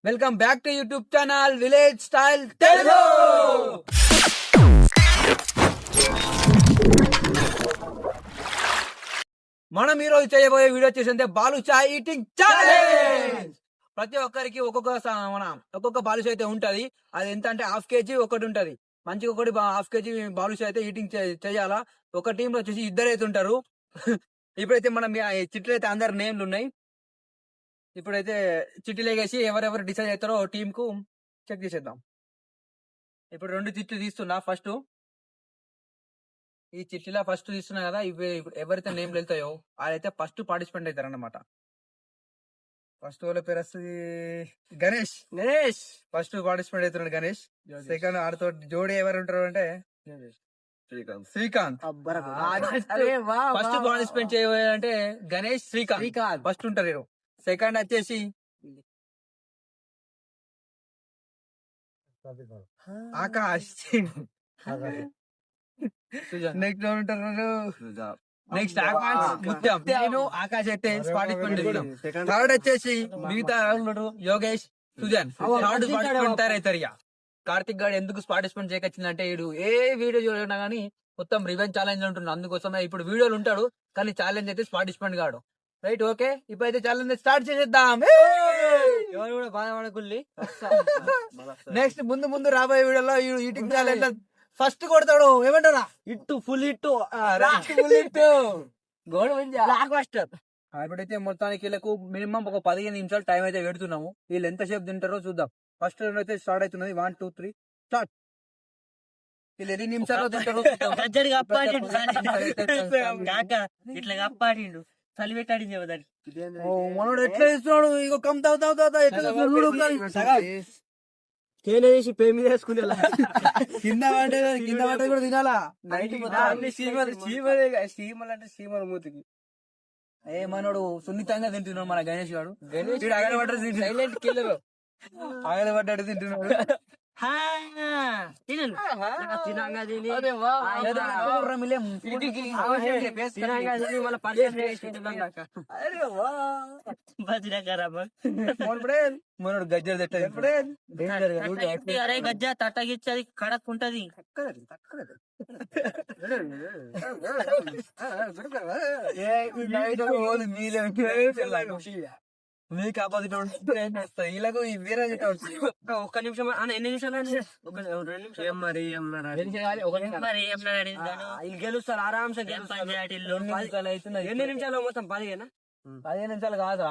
Welcome back to YouTube channel village style Telugu. మనం ఈ రోజు చేయబోయే వీడియో వచ్చేసి బాలుషా ఈటింగ్ ఛాలెంజ్. ప్రతి ఒక్కరికి ఒక్కొక్క బాలుషా అయితే ఉంటది. అది ఎంత అంటే ½ kg ఒకటి ఉంటది. మంచిగా ఒకటి ½ kg బాలుషా అయితే ఈటింగ్ చేయాలా. ఒక టీమ్ లో వచ్చేసి ఇద్దరు అయితే ఉంటారు. ఇప్పుడైతే మనం చిట్లు అయితే అందరు నేమ్లు ఉన్నాయి. ఇప్పుడైతే చిట్టీలు వేసి ఎవరెవరు డిసైడ్ అవుతారో టీమ్ కు చెక్ చేసేద్దాం. ఇప్పుడు 2 చిట్లు తీస్తున్నా. ఫస్ట్ ఈ చిట్టిలా ఫస్ట్ తీస్తున్నా కదా, ఇవి ఎవరైతే నేమ్లు వెళ్తాయో వాళ్ళైతే ఫస్ట్ పార్టిసిపెంట్ అవుతారు అన్నమాట. ఫస్ట్ వాళ్ళ పేరు వస్తుంది గణేష్. ఫస్ట్ పార్టిసిపెంట్ అవుతున్నాడు గణేష్. సెకండ్ ఆడితో జోడి ఎవరు ఉంటారు అంటే శ్రీకాంత్. ఫస్ట్ పార్టిసిపెంట్ చేయాలంటే గణేష్ శ్రీకాంత్ ఫస్ట్ ఉంటారు. సెకండ్ వచ్చేసి ఆకాష్. నెక్స్ట్ ఆకాష్ ముత్యం. నేను ఆకాష్ అయితే పార్టిసిపెంట్ చేద్దాం. థర్డ్ వచ్చేసి మిగతా యోగేష్ సుజన్. థర్డ్ పార్టిసిపెంట్ తయారవుతారు. ఇక కార్తిక్ గారు ఎందుకు పార్టిసిపెంట్ చేయకొచ్చిందంటే వీడు ఏ వీడియో చూడనా గానీ మొత్తం రివెంజ్ ఛాలెంజ్ ఉంటున్నాడు. అందుకోసమే ఇప్పుడు వీడియోలు ఉంటాడు కానీ ఛాలెంజ్ అయితే పార్టిసిపెంట్ కాడు. Right, okay. ఇప్పుడైతే ఛాలెంజ్ స్టార్ట్ చేసేద్దాం. నెక్స్ట్ ముందు రాబోయే వీడియోలో ఈటింగ్ ఛాలెంజ్ ఫస్ట్ కొడతాడు. ఏమంటారా? ఫుల్ ఇట్టు ఇప్పుడైతే మొత్తానికి వీళ్ళకు మినిమం ఒక 15 నిమిషాలు టైం అయితే పెడుతున్నాము. వీళ్ళు ఎంతసేపు తింటారో చూద్దాం. ఫస్ట్ రౌండ్ అయితే స్టార్ట్ అవుతున్నది. 1 2 3 స్టార్ట్. వీళ్ళు ఎన్ని నిమిషాలు తింటారో ఇట్లా కప్పాడిండు చలి పెట్టాడింది. మనోడు ఎట్లా ఇస్తున్నాడు. ఇగో కమ్ తేనేసి పే మీద వేసుకునే కింద పడ్డ కూడా తినాలా. సీమలు అంటే సీమల మూతికి ఏ మనోడు సున్నితంగా తింటున్నాడు మన గణేష్ గారు. అగలబడ్డాడు సైలెంట్ కిల్లర్. అగలబడ్డాడు తింటున్నాడు. మనోడు గజ్జలు అరే గజ్జ తట్టగిచ్చి అది కడక్ ఉంటది. మీకు ఆపోజిట్ వీళ్ళకు వేరే ఒక్క నిమిషం ఎన్ని నిమిషాలు? గెలుస్తారు ఆరాంసే. ఎన్ని నిమిషాలు మొత్తం? 15 నిమిషాలు కాదా,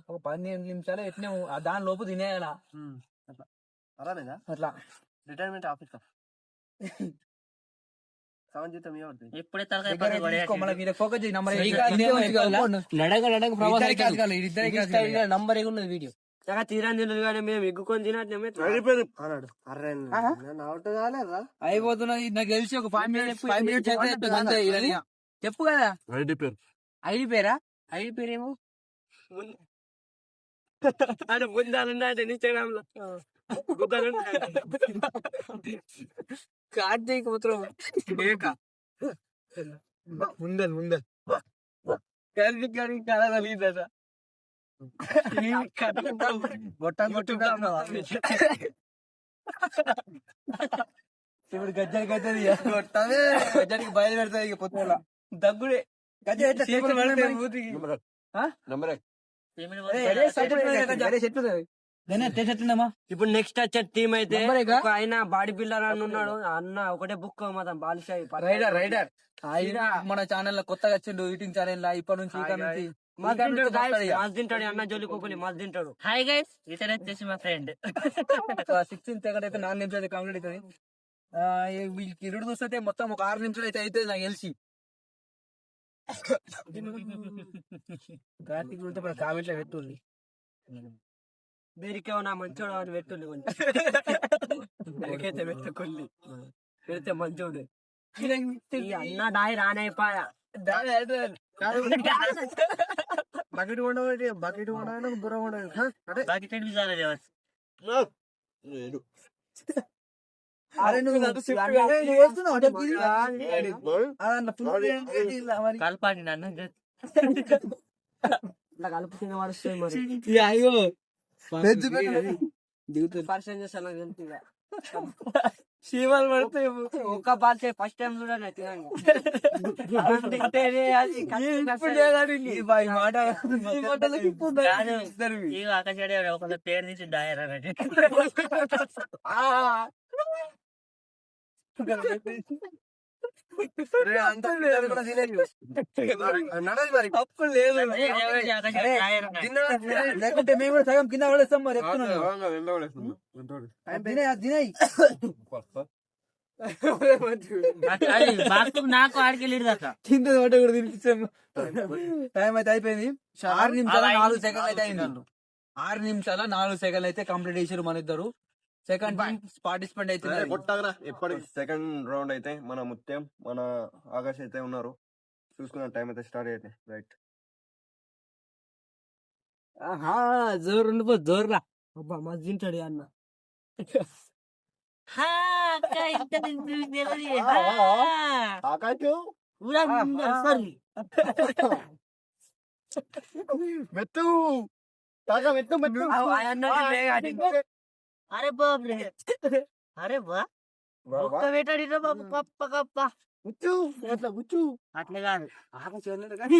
ఒక 15 నిమిషాలు ఎట్నే దాని లోపు తినేయాలా. అట్లా రిటైర్మెంట్ ఆఫీస్ నంబర్ ఉన్నది వీడియో తీరాంది కానీ మేము ఎగ్గుకొని తినట్లేమే అయిపోతున్నది. నాకు తెలిసి ఒక 5 మినిట్స్ చెప్పు కదా. ఐడి పేరా? ఐడి పేరేమో అంటే ముందాలంటే ఇన్స్టాగ్రామ్ లో కార్తీక్ మాత్రం ముందల్ కార్తీక్ గారికి కళ కలిగిందట. ఇప్పుడు గజ్జలకి అవుతుంది. గజ్జానికి బయలుపెడతాయి. ఇక పొత్తుల దగ్గుడే ఇప్పుడు నెక్స్ట్ వచ్చే టీమ్ అయితే ఆయన బాడీ బిల్డర్ అని ఉన్నాడు అన్న. ఒకటే బుక్ మొత్తం బాలుషాయి రైడర్ మన ఛానల్ లో కొత్తగా వచ్చిండు. ఈటింగ్ ఛానల్ ఇప్పటి నుంచి మస్తు తింటాడు అన్న. జోలికోకుని మస్తు తింటాడు. హాయ్ గైస్, ఇతను వచ్చేసి మా ఫ్రెండ్. 16th సెకండ్ అయితే 4 నిమిషాలు అయితే కంప్లీట్ అవుతుంది. వీళ్ళకి ఇరుడు చూస్తే మొత్తం ఒక 6 నిమిషాలు అయితే అవుతుంది నాకు తెలిసి. కార్తీక్ గురించి మన కామెంట్ లో పెట్టుంది. బేరికేమో నా మంచోడు అని పెట్టుంది. కొంచెం పెట్టుకోండి పెడితే మంచోడు. అన్న డాయి రానైపోయా. బకెట్ ఉండవు, బకెట్ ఉండవు, బుర్ర ఉండవు. కలపాడి నన్ను కలుపు తినవాడు. దిగుతుంది పరిచయం చేస్తాను నాకు తెలుసు ఇక. చీమలు పడతాయి ఒక్క బాల్ ఫస్ట్ టైం చూడండి తినంగా. ఈ మాట ఈ మాటలకి ఇప్పుడు ఇక ఆకాశ ఒక పేరు నుంచి డాయర్ అన్నట్టు అప్పుడు లేదు లేకుంటే మేము కూడా సగం కింద పడేస్తాం మరి నాకు ఆడికెళ్ళి దాకా కింద తోట కూడా తినిపించాము టైం అయితే అయిపోయింది 6 నిమిషాల 4 సెకండ్లు అయితే అయింది 6 నిమిషాల 4 సెకండ్లు అయితే కంప్లీట్ చేసారు మన ఇద్దరు సెకండ్ పార్టిసిపెంట్ అయితే ఎప్పటి సెకండ్ రౌండ్ అయితే మన ముత్యం మన ఆకాష్ అయితే ఉన్నారు చూసుకున్న టైం అయితే స్టార్ట్ అయితే రైట్ జోరు ఉండిపో జోరురా అబ్బా మస్తు తింటాడు అన్న ఆకాష్ మెత్తు తాగా మెత్తు మెత్తు అరే బాబు అరే బా ఒక్క వేటాడిరా బాబు కప్ప కప్ప ముచ్చు అట్లా ముచ్చు అట్లా కాదు ఆకాష్ అన్నాడు కానీ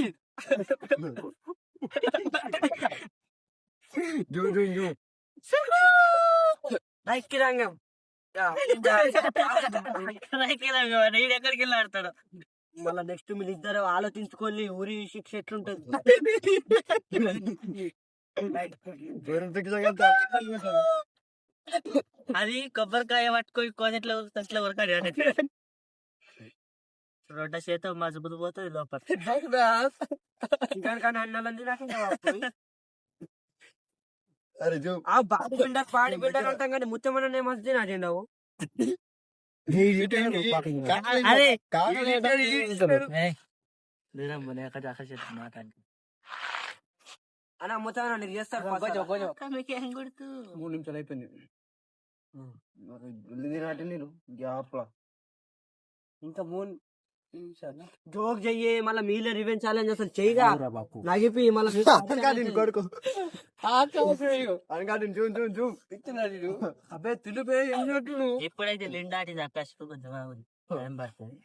జూ జూ జూ రైకి రంగం ఎక్కడికి వెళ్ళి ఆడతాడు మళ్ళా నెక్స్ట్ మీరు ఇద్దరు ఆలోచించుకొని ఊరి శిక్ష ఎట్లుంటది అది కొబ్బరికాయ పట్టుకొని కోనెట్లో తట్లో ఉరకాడు రొడ్డ చేత మజబుతు పోతుంది లోపల ఇంకా అన్నాలంది నాకు అరే జూ ఆ బాడీ బిల్డర్ పాడి బిల్డర్ అంటాం కానీ ముత్యమనే మస్తు తినాడు అరే అన్న ముత్యం నీకు చేస్తాడు 3 నిమిషాలు అయిపోయింది నేను గ్యాప్ లా ఇంకా 3 జోక్ చెయ్యి మళ్ళీ మీలే రివెంజ్ ఛాలెంజ్ అసలు చెయ్యిగా నగిపి మళ్ళీ కొడుకు అనగాడిని జూ జూ జూ అబ్బాయి తిండిపోయి ఏం చెట్టు ఎప్పుడైతే లిండాటి ఆకాశకు కొంచెం టైం పడుతుంది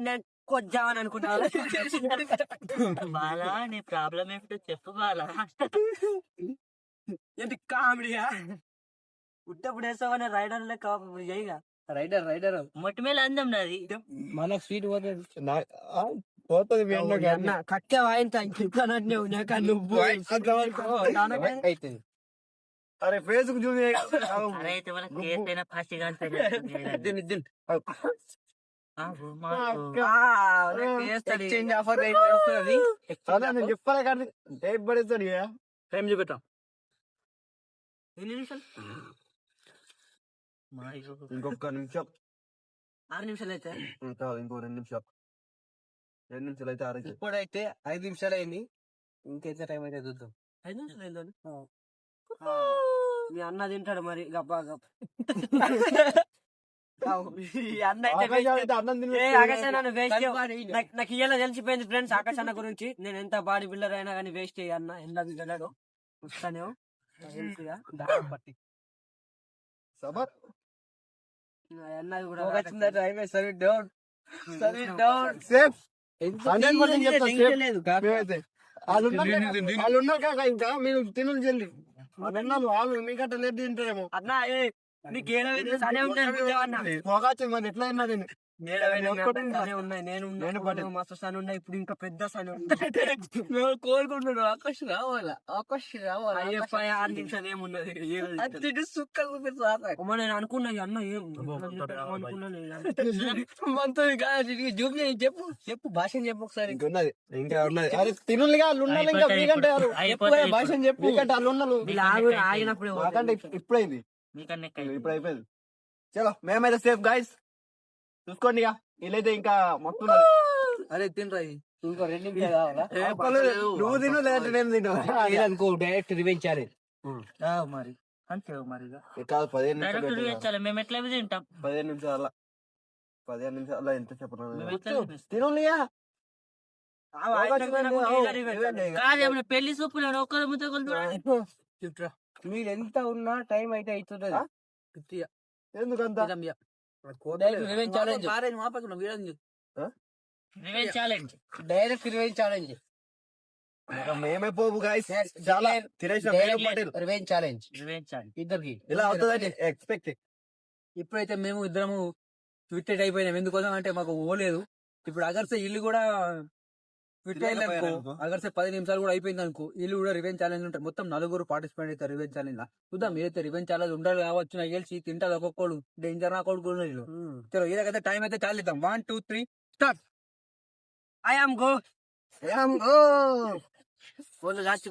నేను కొద్దామని అనుకుంటా బాలా నీ ప్రాబ్లం ఏమిటో చెప్పు బాలా ఏంటి కామెడీయా ఉట్టప్పుడు వేస్తావని రైడర్ లెక్క ఇప్పుడు చెయ్యిగా రైడర్ మొట్ట మీద అందం నాది మనకు స్వీట్ పోతుంది పోతుంది కట్టె వాయింతా నువ్వు అవుతుంది అరే ఫేస్ కు చూసి అరే అయితే మన కేసు అయినా ఫాస్ట్ గా ఎక్స్చేంజ్ ఆఫర్ నేను చెప్పాలి కానీ టైప్ పడేస్తాడు టైం చూపెట్టాం ఎన్ని నిమిషాలు ఇంకొక నిమిషం 6 నిమిషాలు అయితే ఇంకో 2 నిమిషాలు 2 నిమిషాలు అయితే ఆరైతే ఇప్పుడైతే 5 నిమిషాలు అయింది ఇంకైతే టైం అయితే చూద్దాం 5 నిమిషాలు అయిందని మీ అన్న తింటాడు మరి గప్ప గప్ప అన్న అయితే ఆకాశ్ అన్న వేస్ట్ నాకు ఇయ్యాల తెలిసిపోయింది ఫ్రెండ్స్ ఆకాశ్ అన్న గురించి నేను ఎంత బాడీ బిల్డర్ అయినా కానీ వేస్ట్ అన్న ఎంత తినడు వస్తానే పట్టి సబర్ అన్నది కూడా సేఫ్ 100% చెప్తా వాళ్ళు ఉన్నారు కాక ఇంకా మీరు తినులు చెల్లి వాళ్ళు మీకంటే లేట్ తింటారేమో అన్న నీకు ఏడవైనా మరి ఎట్లా అయినా ఉన్నాయి నేను మస్తు సన్ ఉన్నాయి ఇప్పుడు ఇంకా పెద్ద సన్ కోరుకుంటున్నాడు ఆకాశ్ రావాలా ఆకాశ్ రావాలా 6 నిమిషాలు ఏమున్నది సుక్క నేను అనుకున్నా అన్న ఏం జూమ్ చెప్పు చెప్పు భాష చెప్పు ఒకసారి ఉన్నది ఇంకా ఉన్నది అరే తినులుగా వాళ్ళు ఉన్నారు ఇంకా మీకంటే భాష చెప్పు మీకంటే వాళ్ళు ఉన్నారు ఆగినప్పుడు మాకంటే ఇప్పుడైంది ఇప్పుడు అయిపోయింది చలో మేమైతే సేఫ్ గైస్ చూసుకోండి ఇక వీళ్ళైతే ఇంకా మొత్తం అరే తినరా ఇంకో 2 నిమిషాలు కావాలా నువ్వు తిను లేదంటే నేను తిను అనుకో డైరెక్ట్ రివెంజ్ ఛాలెంజ్ మరి అంతే మరి కాదు 15 నిమిషాలు మేము ఎట్లా తింటాం 15 నిమిషాల 15 నిమిషాల ఎంత చెప్పను తినులియా కాదు పెళ్లి సూపు ఒక్కరు ముద్ద చెప్తురా మీరు ఎంత ఉన్నా టైం అయితే అవుతుంది. 50 ఎందుకంత revenge challenge revenge challenge. Direct revenge challenge. మేమే పోవు గాయస్. చాలా తినేసిన Patel revenge challenge revenge challenge. ఇద్దరికి. ఇలా అవుతుందని ఎక్స్పెక్ట్. ఇప్పుడైతే మేము ఇద్దరము ట్విట్టెడ్ అయిపోయినాం. ఎందుకోసం అంటే మాకు ఓలేదు. ఇప్పుడు అగర్సే ఇల్లు కూడా ట్విట్ అయింది అనుకో, అగర్సే 10 నిమిషాలు కూడా అయిపోయింది అనుకో, ఇల్లు కూడా రివెంజ్ ఛాలెంజ్ ఉంటారు. మొత్తం 4 పార్టిసిపేట్ అవుతారు రివెంజ్ ఛాలెంజ్. చూద్దాం ఏదైతే రివెంజ్ ఛాలెంజ్ ఉండాలి కావచ్చు. నాకు తెలిసి తింటారు ఒక్కొక్కడు. డేంజర్ నా కొడుకు వీళ్ళు. చలో ఇలాగైతే టైం అయితే చాలిద్దాం. 1 2 3 start. I am go. Phone last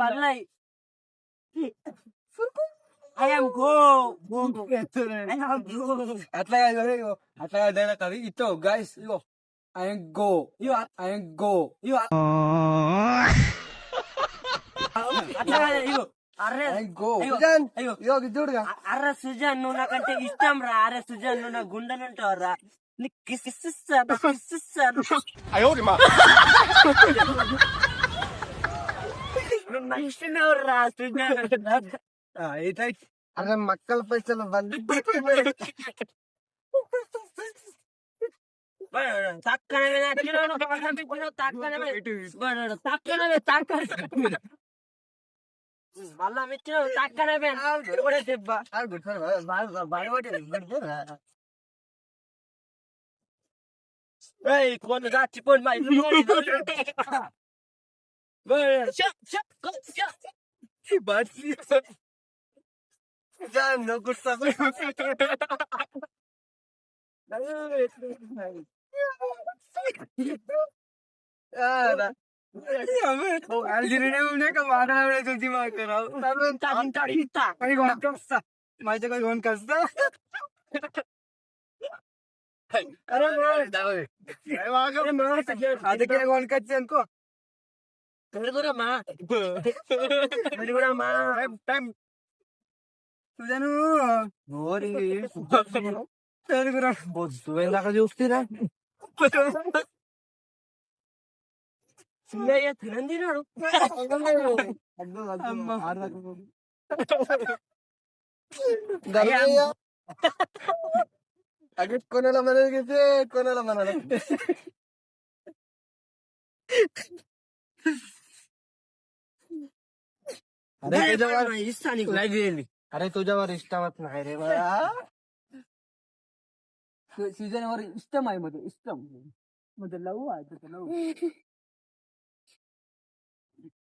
పర్లై. I am go. అట్లా అట్లా కాదు ఇట్లో గైస్. ఇగో ఐఎమ్ గో. I'm go. అర్రే గో. చూడుగా అర్ర సుజాన్ నువ్వు నాకంటే ఇష్టం రా. అరే సుజాన్ నువ్వు నా గుండెలు ఉంటావు రా. నీకు కిసిస్తాను. నువ్వు నచ్చినావు రా సుజాన్. అరే మక్కల పైసలు మళ్ళా మిచ్చినావు తక్కనే కొన్ని చచ్చిపోయి మా ఇల్లు ಅದಕ್ಕೆ కొనుకొచ్చి అనుకో. పెరుగురమ్మా పెరుగురమ్మా సుజను పెరుగురా దాకా చూస్తురా. తినందినాడు అగే కొనాల మనకి కొనాల మన ఇస్తా నీకు. अरे तुझ्यावर इष्टावत नाही रे मला. सीजन वर इष्टम आहे मध्ये इष्टम मध्ये लव आहे लव.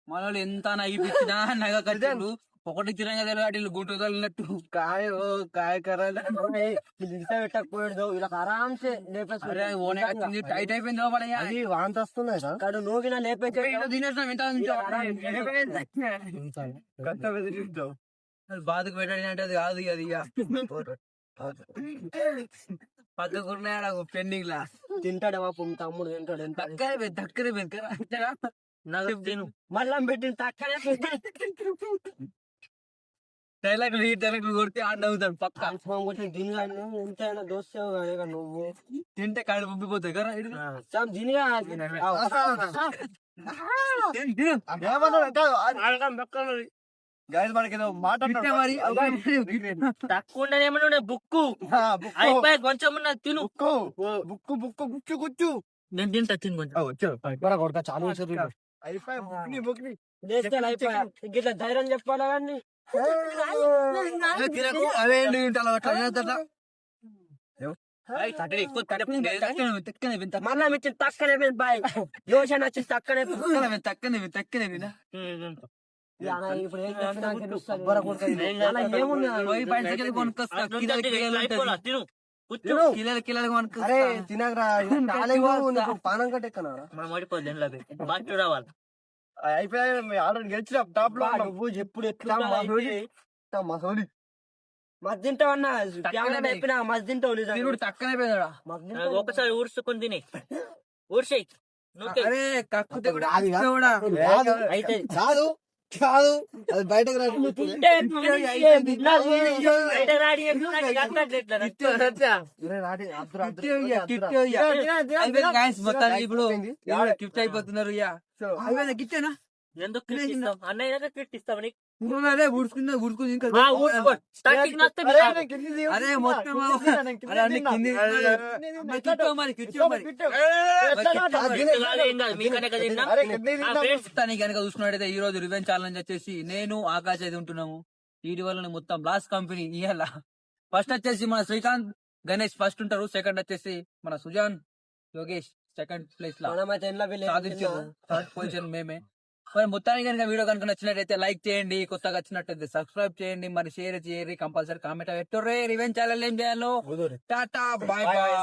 మనోళ్ళు ఎంత నగిపించినా నగ కట్టాడు. ఒకటి తిరంగా తెలియదు గుట్టు తగిలినట్టు. काय हो काय करायला పెట్టకపోయాడు ఇలా ఆరాంసే అరే ఓనే వచ్చింది టైట్ అయిపోయింది లోపల. అది వాంతి వస్తున్నాయి కదా కాడు నూగిన లేపేసి తినేసినాం ఇంత బాధకు పెట్టాడంటే అది కాదు. అది పక్కకున్నాడు పెండింగ్ లా. తింటాడు మా తమ్ముడు తింటాడు. ఎంత దక్కనే నాకు తిను మళ్ళా పెట్టిన తక్కనే డైలాగ్ డైలాగ్ కొడితే ఆడ అవుతాడు పక్క. దీనిగా ఎంతైనా దోస్తావు కానీ నువ్వు తింటే కాళ్ళు పంపిపోతాయి కదా. దీనిగా గైస్ మనకి ఏదో మాట తక్కువ ఉండేమన్నా బుక్కు అయిపోయి కొంచెం తిను. బుక్కు బుక్కు గుచ్చు గుచ్చు నేను తింటా తిను కొంచెం కొడతా చాలు అయిపోయి బుక్ని బుక్ని ఇట్లా ధైర్యం చెప్పాలా కానీ అవేంటి మళ్ళా మిచ్చి తక్కనే బాయ్ యోచన వచ్చి తక్కనే తక్కనే తక్కనే ఇప్పుడు అరే తినకరా పానం కట్టెక్కనా రావాలి. అయిపోయి ఆల్రెడీ గెలిచిన టాప్ లో నువ్వు ఎప్పుడు ఎట్లా మసోడి మస్తు తింటావన్నా అయిపోయినా మస్తు తింటావు. తక్కనే పోయాడా ఒకసారి ఊర్చుకొని తిని ఊర్చేయి అరే కక్కుతే కూడా కాదు కాదు అది బయటకు రాదు. అయిపోయింది guys, మొత్తానికి ఇప్పుడు గిఫ్ట్ అయిపోతున్నారు ఇక. అయిపోయింది గిఫ్టేనా? ఎందుకు కిట్ ఇస్తాం అన్నయ్య కిట్ ఇస్తాం నీకు అదే ఉడుచుకుంది ఇంకా. అరే మొత్తం అరే అన్ని కింది కిట్టో మరి మొత్తానికి కనుక చూసుకున్నట్టయితే ఈ రోజు రివెంజ్ ఛాలెంజ్ వచ్చేసి నేను ఆకాశ్ అయితే ఉంటున్నాము. వీటి వల్ల మొత్తం బ్లాస్ట్ కంపెనీ ఇవాళ ఫస్ట్ వచ్చేసి మన శ్రీకాంత్ గణేష్ ఫస్ట్ ఉంటారు. సెకండ్ వచ్చేసి మన సుజాన్ యోగేష్ సెకండ్ ప్లేస్ లో సాధించారు. థర్డ్ పొజిషన్ మేమే. మరి మొత్తానికి కనుక వీడియో కనుక నచ్చినట్టయితే లైక్ చేయండి, కొత్తగా వచ్చినట్టయితే సబ్స్క్రైబ్ చేయండి, మరి షేర్ చేయండి, కంపల్సరీ కామెంట్ పెట్టు. రివెంజ్ ఛానల్ ఏం చేయాలో టాటా బాయ్ బాయ్.